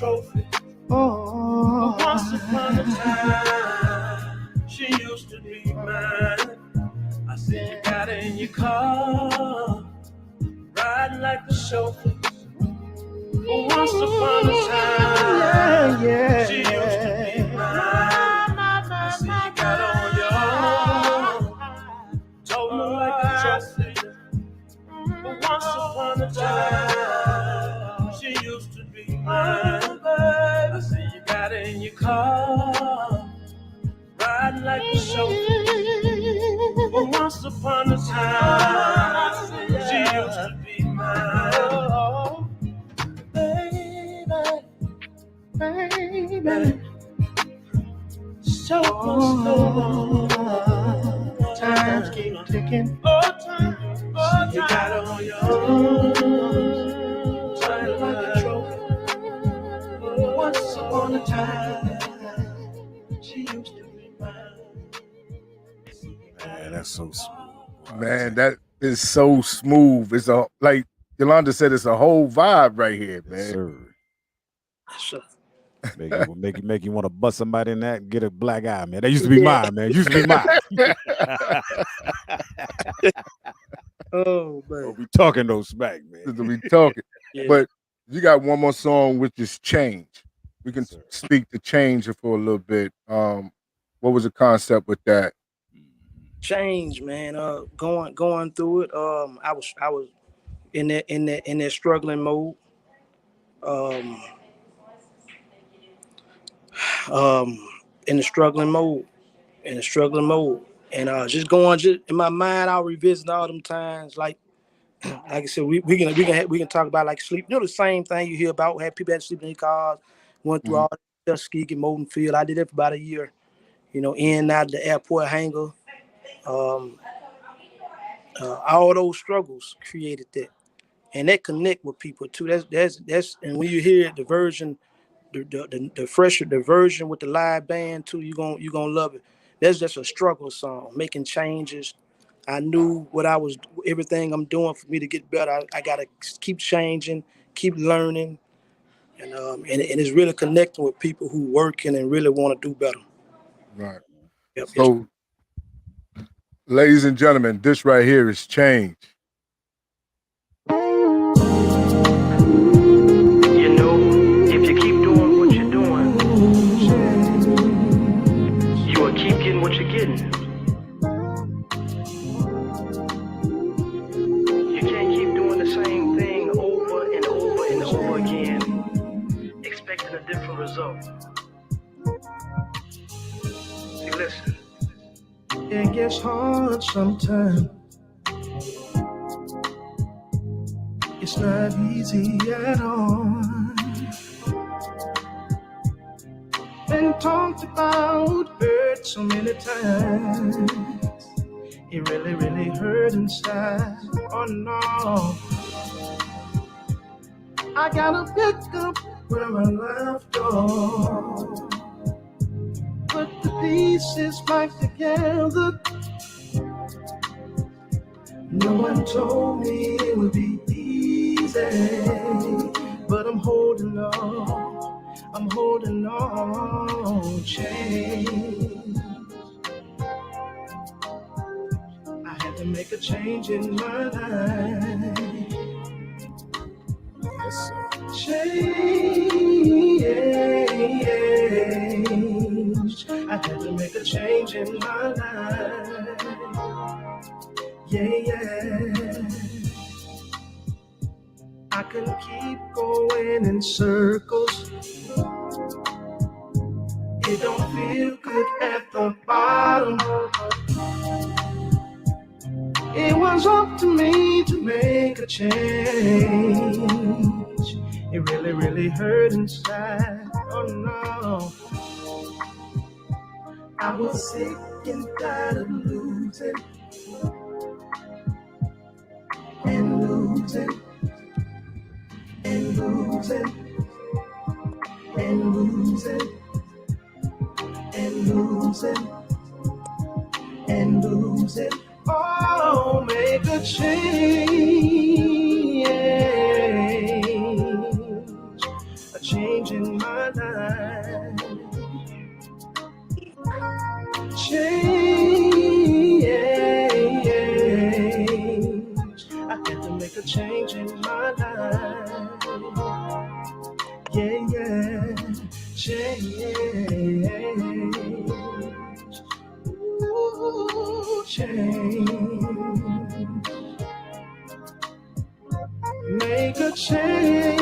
trophy. Oh, but once upon a time, she used to be mine. I said you got her in your car, riding like a chauffeur. But once upon a time, she used to be mine. I said you got her on your own, told her like a trophy. But once upon a time, she used to be mine. I said you got her in your car, riding like a chauffeur. But once upon a time, she used to be mine. Oh, baby, so times keep ticking. Oh, time, you got her on your own, trying like a trophy. Once upon a time, she used to be mine. Man, that's so smooth. Man, that is so smooth. It's a, like Yolanda said, it's a whole vibe right here, man. Yes, sir. Sure. Make you want to bust somebody in that and get a black eye, man. That used to be mine, man. Used to be mine. Oh, man. We talking those smack, man. We talking. Yeah. But you got one more song, which is Change. We can speak to Change for a little bit. What was the concept with that? Change, man. Going through it. I was in that struggling mode. In the struggling mode, and just in my mind, I'll revisit all them times. Like I said, we can talk about like sleep. You know, the same thing you hear about. Had people had to sleep in their cars, went through all that Tuskegee, Molten Field. I did it for about a year. You know, in and out of the airport hangar. All those struggles created that, and that connect with people too. That's and when you hear the version, the fresher the version with the live band too, you gonna love it. That's just a struggle song, making changes. I knew everything I'm doing for me to get better. I gotta keep changing, keep learning, and it's really connecting with people who working and really want to do better. Right. Yep, so, ladies and gentlemen, this right here is Change. See, listen. It gets hard sometimes. It's not easy at all. Been talked about, hurt so many times. It really, really hurt inside. Oh no. I gotta pick up where I left off. Put the pieces back together. No one told me it would be easy, but I'm holding on, change. I had to make a change in my life. Change. I had to make a change in my life. Yeah. I couldn't keep going in circles. It don't feel good at the bottom. It was up to me to make a change. It really, really hurt inside. Oh no. I was sick and tired of losing. And losing. And losing. And losing. And losing. And losing. Oh, make a change. A change in change. Make a change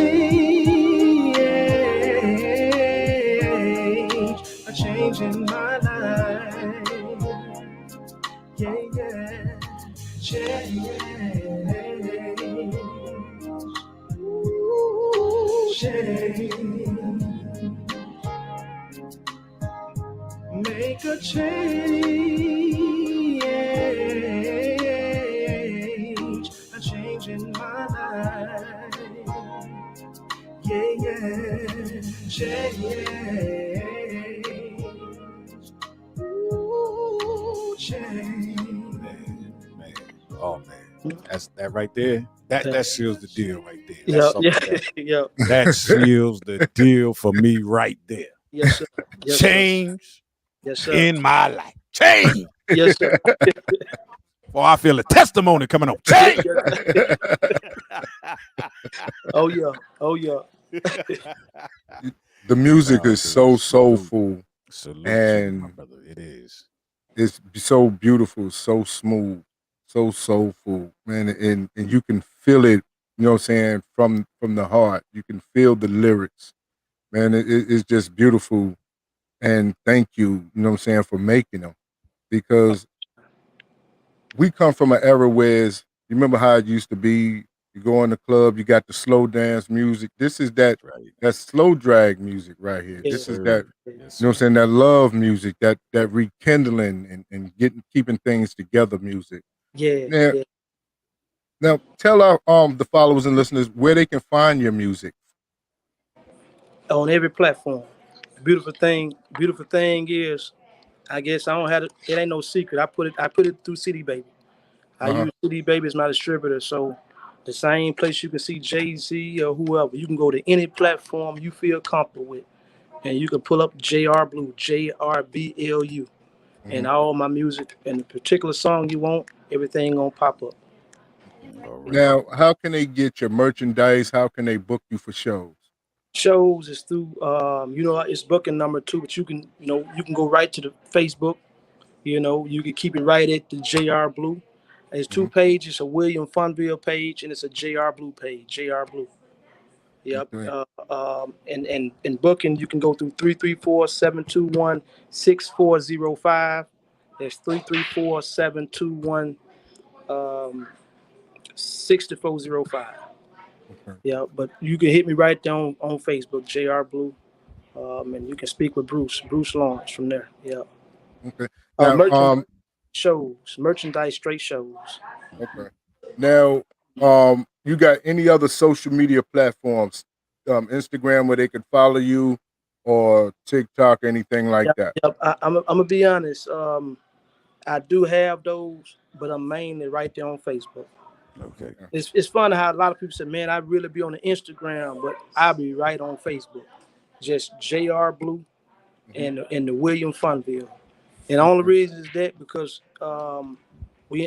in my life. Yeah, yeah, change. Ooh, change. Make a change in my life. Yeah, yeah, change. Ooh, change. Man. Oh man. That's that right there. That seals the deal right there. That's Yeah, something yeah, that, that seals the deal for me right there. yes, sir. Yes, Change sir. Yes, sir. in my life. Change. Yes, sir. Or I feel a testimony coming on. Change. Oh yeah. Oh yeah. The music is dude, so soulful. Salute And to you, my brother. It is. It's so beautiful, so smooth, so soulful, man. And you can feel it, you know what I'm saying, from the heart. You can feel the lyrics. Man, it's just beautiful. And thank you, you know what I'm saying, for making them. Because we come from an era where you remember how it used to be. You go in the club, you got the slow dance music. This is that slow drag music right here. Yes, This is sir. that, Yes, you know what I'm saying, that love music, that rekindling and keeping things together music. Yeah. Now, Yeah. now tell our the followers and listeners where they can find your music. On every platform. Beautiful thing is, I guess I don't have it. It ain't no secret. I put it through CD Baby. I use CD Baby as my distributor. So the same place you can see Jay-Z or whoever, you can go to any platform you feel comfortable with, and you can pull up JR Blu, JRBLU, and all my music and the particular song you want, everything gonna pop up. All right. Now, how can they get your merchandise? How can they book you for shows? Shows is through it's booking number 2, but you can go right to the Facebook. You can keep it right at the JR Blu. There's 2 pages, a William Fonville page and it's a JR Blu page, JR Blu. Yep. Okay. And booking, you can go through 334-721-6405. There's 334-721-6405. Okay. Yeah, but you can hit me right down on Facebook, JR Blu. And you can speak with Bruce Lawrence from there. Yeah. Okay. Now, Merchandise shows, merchandise straight shows. okay. Now, you got any other social media platforms, Instagram where they could follow you, or TikTok, anything like that? Yep. I'm gonna be honest. I do have those, but I'm mainly right there on Facebook. Okay. It's funny how a lot of people say, "Man, I really be on the Instagram," but I'll be right on Facebook. Just JR Blu and the William Fonville. And the only reason is that because I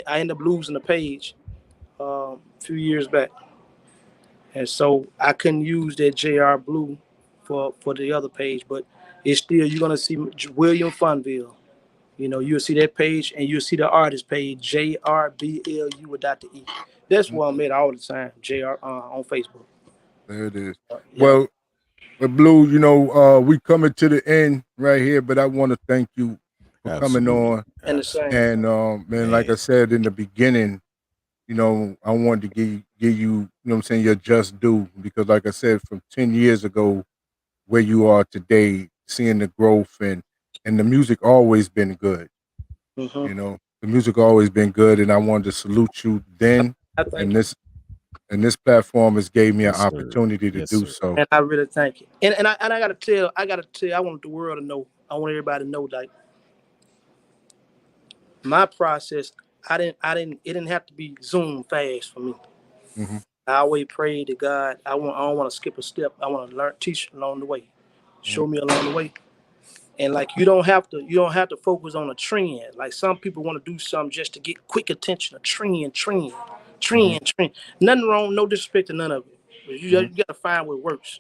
ended up losing the page a few years back, and so I couldn't use that JR Blu for the other page. But it's still, you're gonna see William Fonville. You'll see that page and you'll see the artist page, JRBLU with Dr. E. That's where I'm at all the time, JR on Facebook. There it is. Yeah. Well, Blue, we coming to the end right here, but I want to thank you for coming on. And the same. And man, like I said in the beginning, I wanted to give you, what I'm saying, your just due, because like I said, from 10 years ago, where you are today, seeing the growth and the music always been good. The music always been good, and I wanted to salute you then. And this platform has gave me an opportunity to do so. And I really thank you. And I gotta tell, I want the world to know. I want everybody to know, like, my process, it didn't have to be Zoom fast for me. I always pray to God. I don't want to skip a step. I want to teach along the way, show me along the way. And like, you don't have to focus on a trend. Like, some people want to do something just to get quick attention. A trend. Nothing wrong. No disrespect to none of it. But you got to find what works.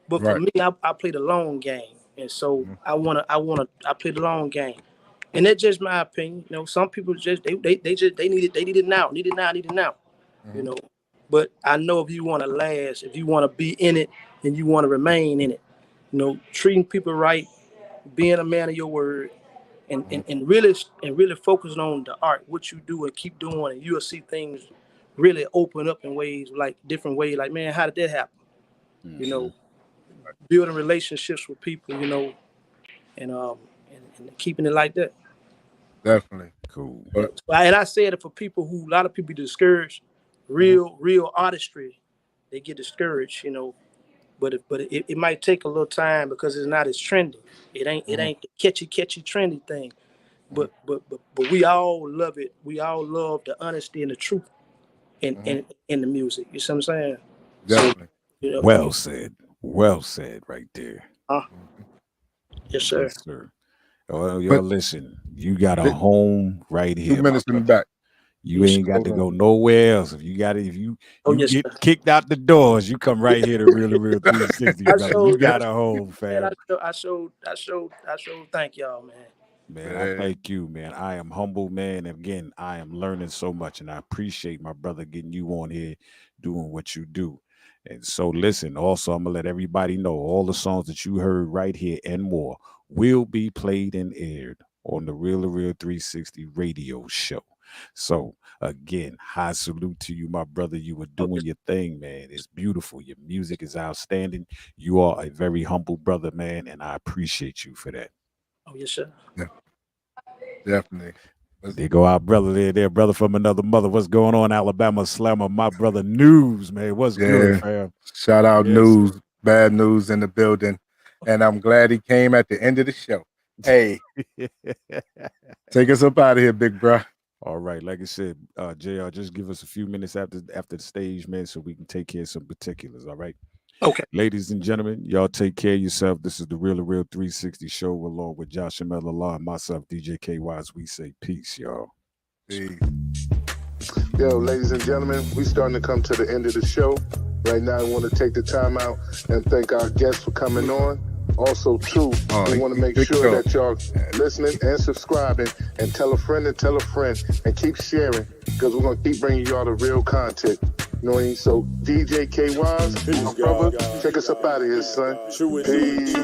But for me, I play the long game, and so I play the long game. And that's just my opinion. You know, some people just they need it now. You know. But I know if you want to last, if you want to be in it and you want to remain in it, you know, treating people right, being a man of your word, and really focusing on the art, what you do and keep doing, and you'll see things really open up in ways, like different ways. Like, man, how did that happen? You know, building relationships with people, you know, and keeping it like that. Definitely. Cool. And I said it for people who, a lot of people be discouraged, real artistry, they get discouraged, you know. But it might take a little time because it's not as trendy. It ain't the catchy trendy thing. But we all love it. We all love the honesty and the truth in the music. You see what I'm saying? Definitely. So, you know, Well said right there. Yes, sir. Yes, sir. Well, y'all listen, you got a home right here. 2 minutes in the back. You ain't got to go nowhere else. If you get kicked out the doors, you come right here to Real2reel360. You got a home, fam. I showed. Thank y'all, man. Man, I thank you, man. I am humble, man. Again, I am learning so much, and I appreciate my brother getting you on here doing what you do. And so, listen, also, I'm going to let everybody know all the songs that you heard right here and more will be played and aired on the Real2reel360 radio show. So, again, high salute to you, my brother. You were doing your thing, man. It's beautiful. Your music is outstanding. You are a very humble brother, man, and I appreciate you for that. Oh, yes, sir. Yeah, definitely. There go our brother there, brother from another mother. What's going on, Alabama Slammer? My brother News, man. What's good, fam? Shout out News, bad news in the building. And I'm glad he came at the end of the show. Hey, take us up out of here, big bro. All right, like I said, JR, just give us a few minutes after the stage, man, so we can take care of some particulars, all right? Okay. Ladies and gentlemen, y'all take care of yourself. This is the Real2reel360 show along with Josh and Melala and myself, DJ KY, as we say peace, y'all. Peace. Yo, ladies and gentlemen, we starting to come to the end of the show. Right now, I want to take the time out and thank our guests for coming on. Also, too, we want to make sure that y'all listening and subscribing, and tell a friend and keep sharing, because we're going to keep bringing y'all the real content. You know what I mean? So, DJ KYs, my brother, take us up out of here, son. Peace. I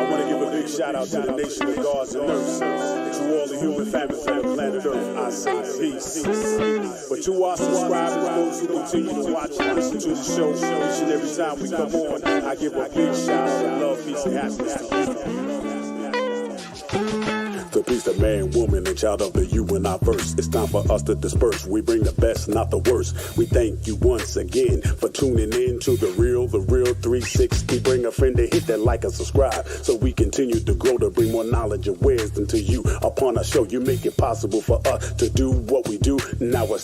want to give a big shout out to the nation of gods and nurses, to all the human families on the planet Earth. I say peace. But to our subscribers, those who continue to watch and listen to the show each and every time we come on, I give a big shout out of love, peace, and happiness to you. The beast of man, woman, and child of the you and I verse. It's time for us to disperse. We bring the best, not the worst. We thank you once again for tuning in to the Real2reel360. Bring a friend to hit that like and subscribe, so we continue to grow to bring more knowledge and wisdom to you. Upon our show, you make it possible for us to do what we do. Now it's